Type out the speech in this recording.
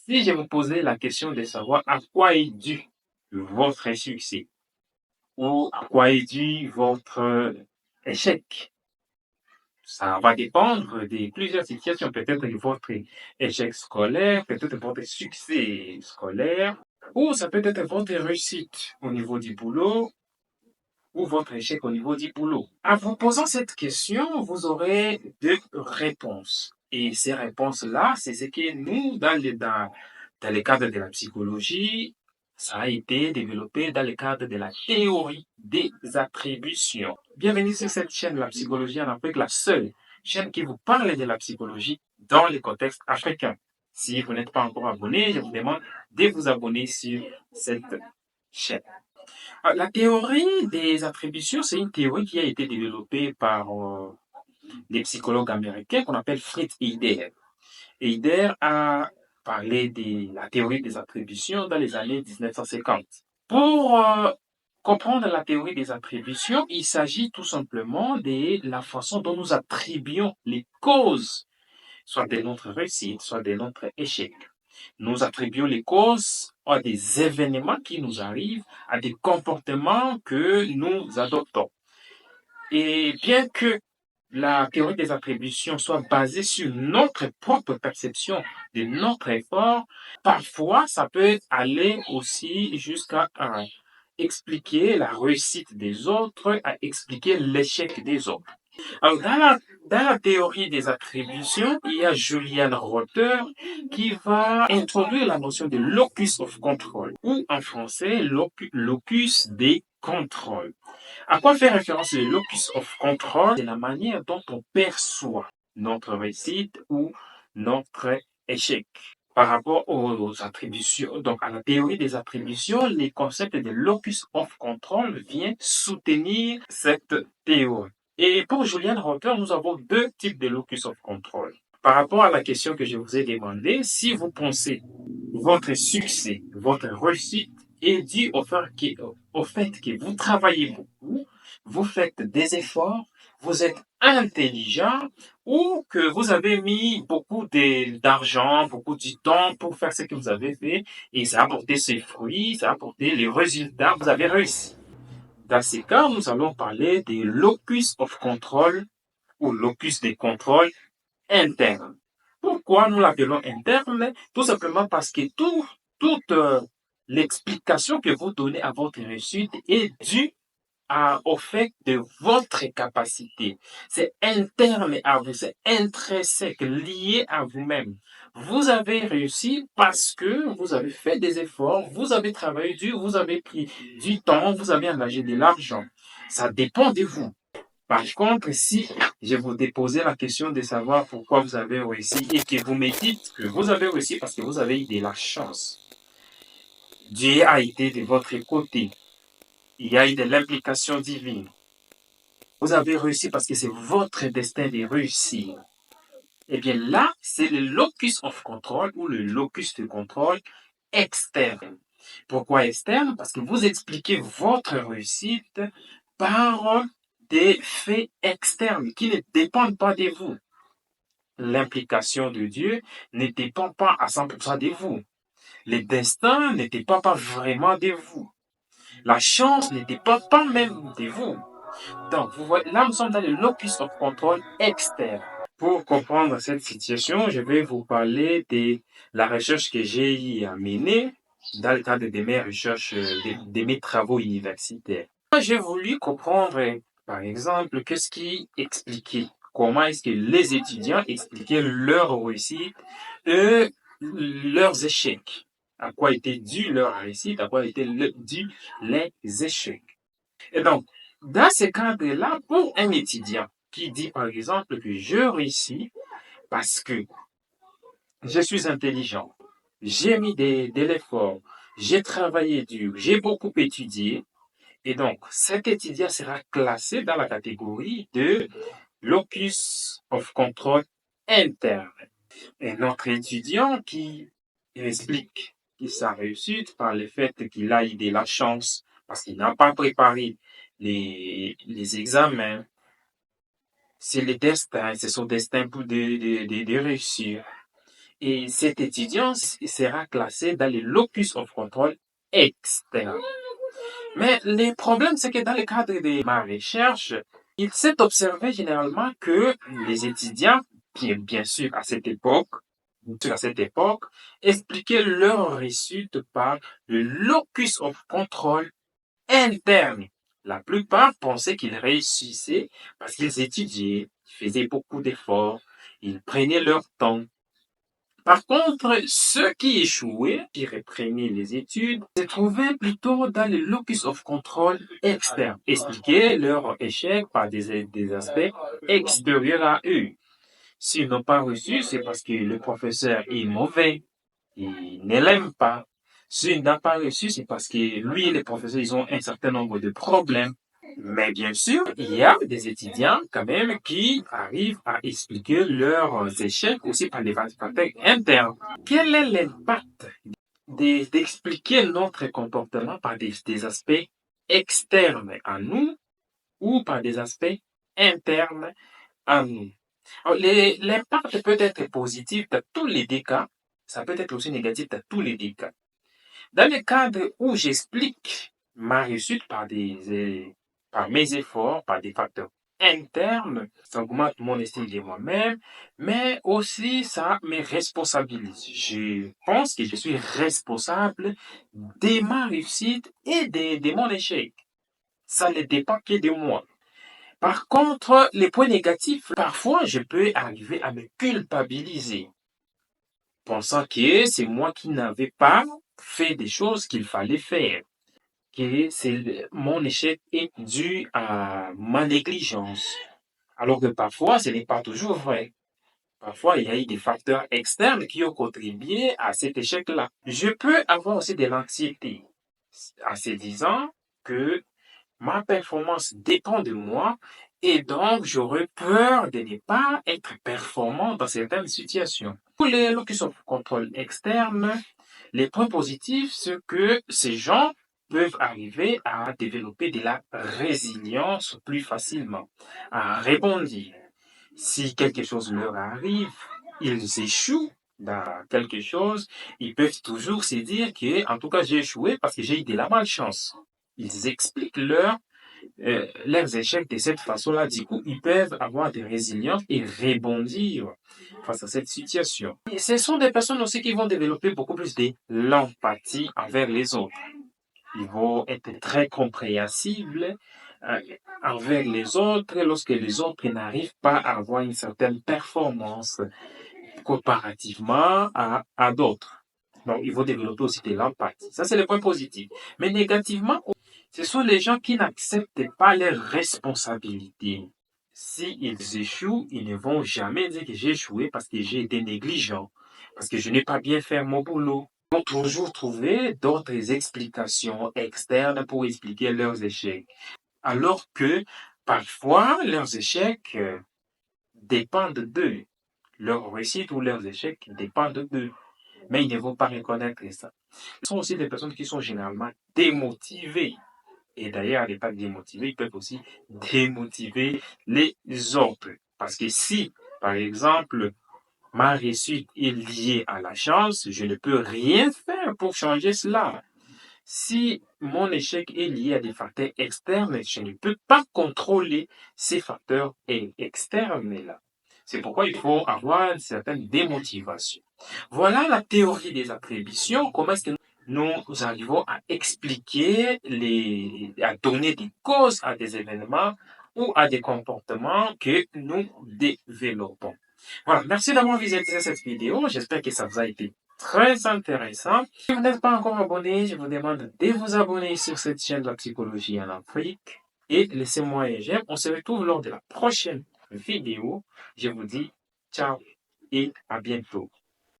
Si je vous posais la question de savoir à quoi est dû votre succès ou à quoi est dû votre échec, ça va dépendre de plusieurs situations. Peut-être de votre échec scolaire, peut-être votre succès scolaire, ou ça peut être votre réussite au niveau du boulot ou votre échec au niveau du boulot. En vous posant cette question, vous aurez deux réponses. Et ces réponses-là, c'est ce que nous, dans le cadre de la psychologie, ça a été développé dans le cadre de la théorie des attributions. Bienvenue sur cette chaîne, la psychologie en Afrique, la seule chaîne qui vous parle de la psychologie dans le contexte africain. Si vous n'êtes pas encore abonné, je vous demande de vous abonner sur cette chaîne. La théorie des attributions, c'est une théorie qui a été développée par des psychologues américains qu'on appelle Fritz Heider. Heider a parlé de la théorie des attributions dans les années 1950. Pour comprendre la théorie des attributions, il s'agit tout simplement de la façon dont nous attribuons les causes, soit de notre réussite, soit de notre échec. Nous attribuons les causes à des événements qui nous arrivent, à des comportements que nous adoptons. Et bien que la théorie des attributions soit basée sur notre propre perception de notre effort, parfois ça peut aller aussi jusqu'à expliquer la réussite des autres, à expliquer l'échec des autres. Alors, dans la théorie des attributions, il y a Julian Rother qui va introduire la notion de locus of control, ou en français, locus des contrôles. À quoi fait référence le locus of control? C'est la manière dont on perçoit notre réussite ou notre échec. Par rapport aux attributions, donc à la théorie des attributions, les concepts de locus of control viennent soutenir cette théorie. Et pour Julian Rother, nous avons deux types de locus of control. Par rapport à la question que je vous ai demandé, si vous pensez votre succès, votre réussite est dû au fait que vous travaillez beaucoup, vous faites des efforts, vous êtes intelligent ou que vous avez mis beaucoup d'argent, beaucoup de temps pour faire ce que vous avez fait et ça a apporté ses fruits, ça a apporté les résultats, vous avez réussi. Dans ces cas, nous allons parler des locus of control ou locus de contrôle interne. Pourquoi nous l'appelons interne? Tout simplement parce que toute l'explication que vous donnez à votre réussite est due au fait de votre capacité. C'est interne à vous, c'est intrinsèque, lié à vous-même. Vous avez réussi parce que vous avez fait des efforts, vous avez travaillé dur, vous avez pris du temps, vous avez engagé de l'argent. Ça dépend de vous. Par contre, si je vous déposais la question de savoir pourquoi vous avez réussi et que vous me dites que vous avez réussi parce que vous avez eu de la chance, Dieu a été de votre côté, il y a eu de l'implication divine. Vous avez réussi parce que c'est votre destin de réussir. Eh bien là, c'est le locus of control ou le locus de contrôle externe. Pourquoi externe? Parce que vous expliquez votre réussite par des faits externes qui ne dépendent pas de vous. L'implication de Dieu ne dépend pas à 100% de vous. Le destin ne dépend pas vraiment de vous. La chance ne dépend pas même de vous. Donc, vous voyez, là, nous sommes dans le locus of control externe. Pour comprendre cette situation, je vais vous parler de la recherche que j'ai eu à mener dans le cadre de mes recherches, de mes travaux universitaires. J'ai voulu comprendre, par exemple, qu'est-ce qui expliquait, comment est-ce que les étudiants expliquaient leur réussite et leurs échecs. À quoi était dû leur réussite, à quoi étaient dû les échecs. Et donc, dans ce cadre-là, pour un étudiant qui dit, par exemple, que je réussis parce que je suis intelligent, j'ai mis de l'effort, j'ai travaillé dur, j'ai beaucoup étudié, et donc cet étudiant sera classé dans la catégorie de locus of control interne. Et notre étudiant qui explique sa réussite par le fait qu'il a eu de la chance parce qu'il n'a pas préparé les examens, c'est le destin, c'est son destin pour de réussir. et cet étudiant sera classé dans le locus of control externe. Mais le problème, c'est que dans le cadre de ma recherche, il s'est observé généralement que les étudiants, bien sûr à cette époque, expliquaient leur réussite par le locus of control interne. La plupart pensaient qu'ils réussissaient parce qu'ils étudiaient, ils faisaient beaucoup d'efforts, ils prenaient leur temps. Par contre, ceux qui échouaient, qui reprenaient les études, se trouvaient plutôt dans le locus of control externe, expliquaient leur échec par des aspects extérieurs à eux. S'ils n'ont pas reçu, c'est parce que le professeur est mauvais, il ne l'aime pas. S'il n'a pas reçu, c'est parce que lui et les professeurs, ils ont un certain nombre de problèmes. Mais bien sûr, il y a des étudiants quand même qui arrivent à expliquer leurs échecs aussi par les facteurs internes. Quel est l'impact d'expliquer notre comportement par des aspects externes à nous ou par des aspects internes à nous? L'impact peut être positif dans tous les deux cas, ça peut être aussi négatif dans tous les deux cas. Dans le cadre où j'explique ma réussite par mes efforts, par des facteurs internes, ça augmente mon estime de moi-même, mais aussi ça me responsabilise. Je pense que je suis responsable de ma réussite et de mon échec. Ça ne dépend que de moi. Par contre, les points négatifs, parfois, je peux arriver à me culpabiliser, pensant que c'est moi qui n'avais pas fait des choses qu'il fallait faire, que mon échec est dû à ma négligence. Alors que parfois, ce n'est pas toujours vrai. Parfois, il y a eu des facteurs externes qui ont contribué à cet échec-là. Je peux avoir aussi de l'anxiété en se disant que ma performance dépend de moi et donc j'aurais peur de ne pas être performant dans certaines situations. Pour les locus of control externes, les points positifs, c'est que ces gens peuvent arriver à développer de la résilience plus facilement, à rebondir. Si quelque chose leur arrive, ils échouent dans quelque chose, ils peuvent toujours se dire que, en tout cas, j'ai échoué parce que j'ai eu de la malchance. Ils expliquent leurs échecs de cette façon-là. Du coup, ils peuvent avoir des résiliences et rebondir face à cette situation. Et ce sont des personnes aussi qui vont développer beaucoup plus de l'empathie envers les autres. Ils vont être très compréhensibles envers les autres lorsque les autres n'arrivent pas à avoir une certaine performance comparativement à d'autres. Donc, ils vont développer aussi de l'empathie. Ça, c'est le point positif. Mais négativement, ce sont les gens qui n'acceptent pas leurs responsabilités. S'ils échouent, ils ne vont jamais dire que j'ai échoué parce que j'ai été négligent, parce que je n'ai pas bien fait mon boulot. Ils vont toujours trouver d'autres explications externes pour expliquer leurs échecs. Alors que parfois, leurs échecs dépendent d'eux. Leur réussite ou leurs échecs dépendent d'eux. Mais ils ne vont pas reconnaître ça. Ce sont aussi des personnes qui sont généralement démotivées. Et d'ailleurs, à l'état démotivé, ils peuvent aussi démotiver les autres. Parce que si, par exemple, ma réussite est liée à la chance, je ne peux rien faire pour changer cela. Si mon échec est lié à des facteurs externes, je ne peux pas contrôler ces facteurs externes-là. C'est pourquoi il faut avoir une certaine démotivation. Voilà la théorie des attributions. Comment est-ce que nous arrivons à expliquer à donner des causes à des événements ou à des comportements que nous développons. Voilà, merci d'avoir visité cette vidéo. J'espère que ça vous a été très intéressant. Si vous n'êtes pas encore abonné, je vous demande de vous abonner sur cette chaîne de la psychologie en Afrique et laissez-moi un j'aime. On se retrouve lors de la prochaine vidéo. Je vous dis ciao et à bientôt.